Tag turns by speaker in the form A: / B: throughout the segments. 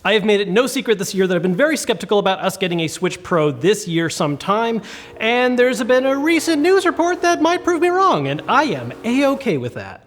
A: I have made it no secret this year that I've been very skeptical about us getting a Switch Pro this year sometime, and there's been a recent news report that might prove me wrong, and I am A-okay with that.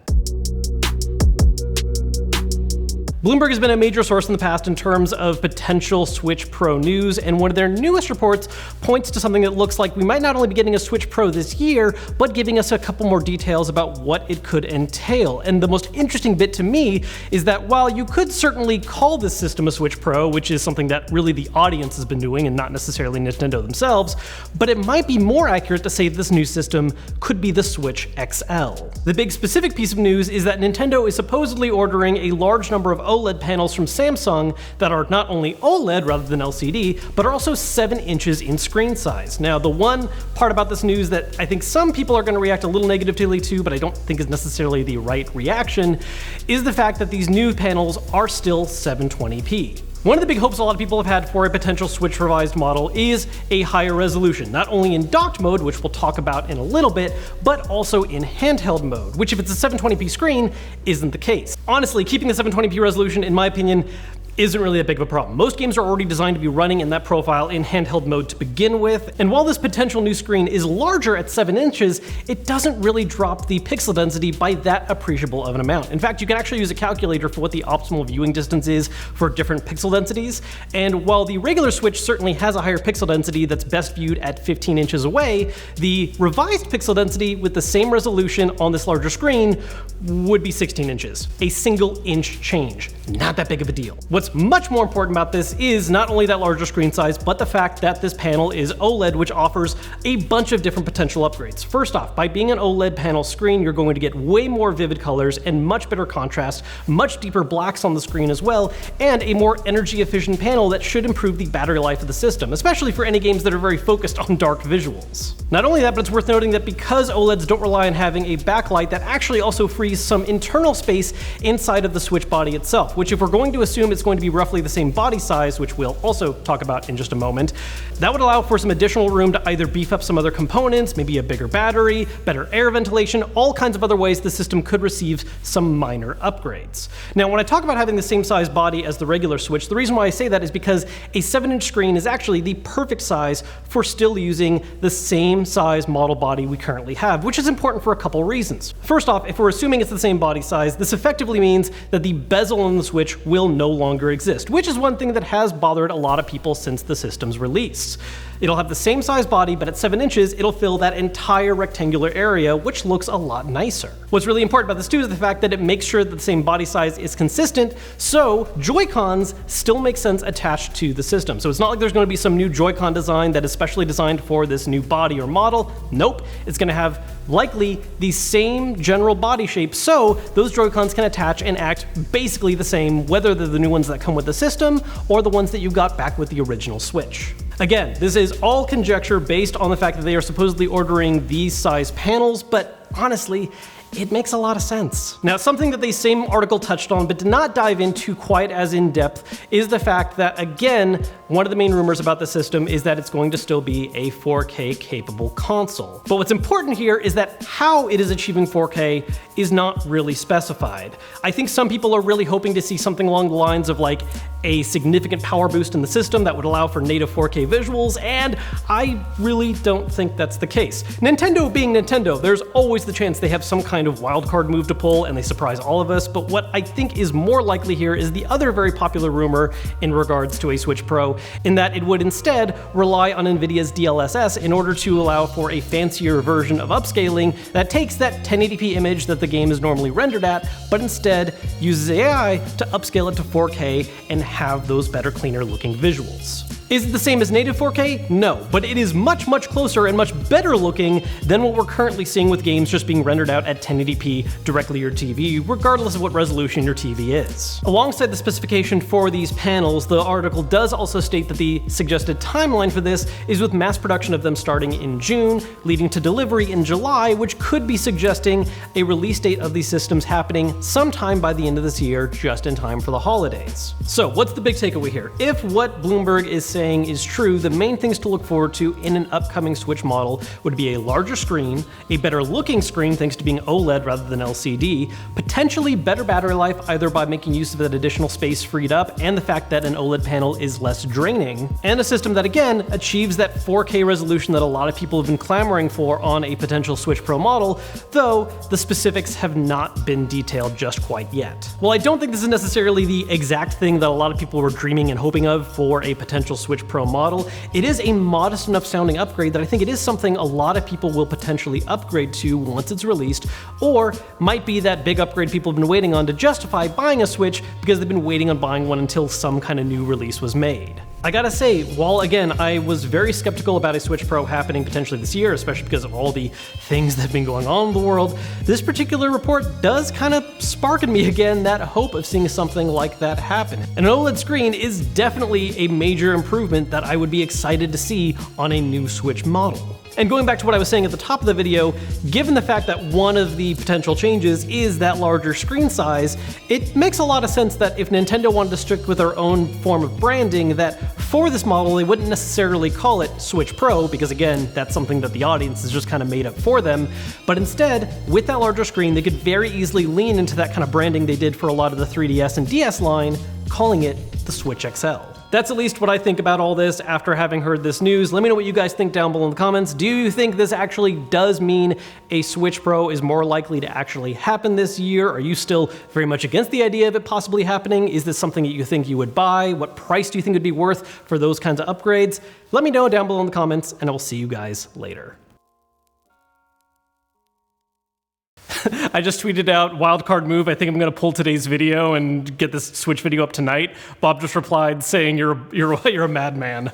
A: Bloomberg has been a major source in the past in terms of potential Switch Pro news, and one of their newest reports points to something that looks like we might not only be getting a Switch Pro this year, but giving us a couple more details about what it could entail. And the most interesting bit to me is that while you could certainly call this system a Switch Pro, which is something that really the audience has been doing and not necessarily Nintendo themselves, but it might be more accurate to say this new system could be the Switch XL. The big specific piece of news is that Nintendo is supposedly ordering a large number of OLED panels from Samsung that are not only OLED rather than LCD, but are also 7 inches in screen size. Now, the one part about this news that I think some people are going to react a little negatively to, but I don't think is necessarily the right reaction, is the fact that these new panels are still 720p. One of the big hopes a lot of people have had for a potential Switch revised model is a higher resolution, not only in docked mode, which we'll talk about in a little bit, but also in handheld mode, which if it's a 720p screen, isn't the case. Honestly, keeping the 720p resolution, in my opinion, isn't really that big of a problem. Most games are already designed to be running in that profile in handheld mode to begin with, and while this potential new screen is larger at 7 inches, it doesn't really drop the pixel density by that appreciable of an amount. In fact, you can actually use a calculator for what the optimal viewing distance is for different pixel densities, and while the regular Switch certainly has a higher pixel density that's best viewed at 15 inches away, the revised pixel density with the same resolution on this larger screen would be 16 inches. A single inch change. Not that big of a deal. What's much more important about this is not only that larger screen size, but the fact that this panel is OLED, which offers a bunch of different potential upgrades. First off, by being an OLED panel screen, you're going to get way more vivid colors and much better contrast, much deeper blacks on the screen as well, and a more energy efficient panel that should improve the battery life of the system, especially for any games that are very focused on dark visuals. Not only that, but it's worth noting that because OLEDs don't rely on having a backlight, that actually also frees some internal space inside of the Switch body itself, which if we're going to assume it's going to be roughly the same body size, which we'll also talk about in just a moment, that would allow for some additional room to either beef up some other components, maybe a bigger battery, better air ventilation, all kinds of other ways the system could receive some minor upgrades. Now, when I talk about having the same size body as the regular Switch, the reason why I say that is because a 7-inch screen is actually the perfect size for still using the same size model body we currently have, which is important for a couple reasons. First off, if we're assuming it's the same body size, this effectively means that the bezel on the Switch will no longer exist, which is one thing that has bothered a lot of people since the system's release. It'll have the same size body, but at 7 inches, it'll fill that entire rectangular area, which looks a lot nicer. What's really important about this too is the fact that it makes sure that the same body size is consistent, so Joy-Cons still make sense attached to the system. So it's not like there's going to be some new Joy-Con design that is specially designed for this new body or model. Nope, it's going to have likely the same general body shape, so those Joy-Cons can attach and act basically the same, whether they're the new ones that come with the system or the ones that you got back with the original Switch. Again, this is all conjecture based on the fact that they are supposedly ordering these size panels, but honestly, it makes a lot of sense. Now, something that the same article touched on but did not dive into quite as in depth is the fact that, again, one of the main rumors about the system is that it's going to still be a 4K capable console. But what's important here is that how it is achieving 4K is not really specified. I think some people are really hoping to see something along the lines of like a significant power boost in the system that would allow for native 4K visuals, and I really don't think that's the case. Nintendo being Nintendo, there's always the chance they have some kind of wildcard move to pull and they surprise all of us, but what I think is more likely here is the other very popular rumor in regards to a Switch Pro, in that it would instead rely on NVIDIA's DLSS in order to allow for a fancier version of upscaling that takes that 1080p image that the game is normally rendered at, but instead uses AI to upscale it to 4K and have those better, cleaner looking visuals. Is it the same as native 4K? No, but it is much, much closer and much better looking than what we're currently seeing with games just being rendered out at 1080p directly to your TV, regardless of what resolution your TV is. Alongside the specification for these panels, the article does also state that the suggested timeline for this is with mass production of them starting in June, leading to delivery in July, which could be suggesting a release date of these systems happening sometime by the end of this year, just in time for the holidays. So what's the big takeaway here? If what Bloomberg is saying saying is true, the main things to look forward to in an upcoming Switch model would be a larger screen, a better looking screen thanks to being OLED rather than LCD, potentially better battery life either by making use of that additional space freed up and the fact that an OLED panel is less draining, and a system that again achieves that 4K resolution that a lot of people have been clamoring for on a potential Switch Pro model, though the specifics have not been detailed just quite yet. Well, I don't think this is necessarily the exact thing that a lot of people were dreaming and hoping of for a potential Switch Pro model. It is a modest enough sounding upgrade that I think it is something a lot of people will potentially upgrade to once it's released, or might be that big upgrade people have been waiting on to justify buying a Switch because they've been waiting on buying one until some kind of new release was made. I gotta say, while again, I was very skeptical about a Switch Pro happening potentially this year, especially because of all the things that have been going on in the world, this particular report does kind of spark in me again that hope of seeing something like that happen. And an OLED screen is definitely a major improvement that I would be excited to see on a new Switch model. And going back to what I was saying at the top of the video, given the fact that one of the potential changes is that larger screen size, it makes a lot of sense that if Nintendo wanted to stick with their own form of branding, that for this model they wouldn't necessarily call it Switch Pro, because again, that's something that the audience has just kind of made up for them, but instead, with that larger screen, they could very easily lean into that kind of branding they did for a lot of the 3DS and DS line, calling it the Switch XL. That's at least what I think about all this after having heard this news. Let me know what you guys think down below in the comments. Do you think this actually does mean a Switch Pro is more likely to actually happen this year? Are you still very much against the idea of it possibly happening? Is this something that you think you would buy? What price do you think would be worth for those kinds of upgrades? Let me know down below in the comments, and I will see you guys later. I just tweeted out, wildcard move, I think I'm going to pull today's video and get this Switch video up tonight. Bob just replied saying, you're a madman.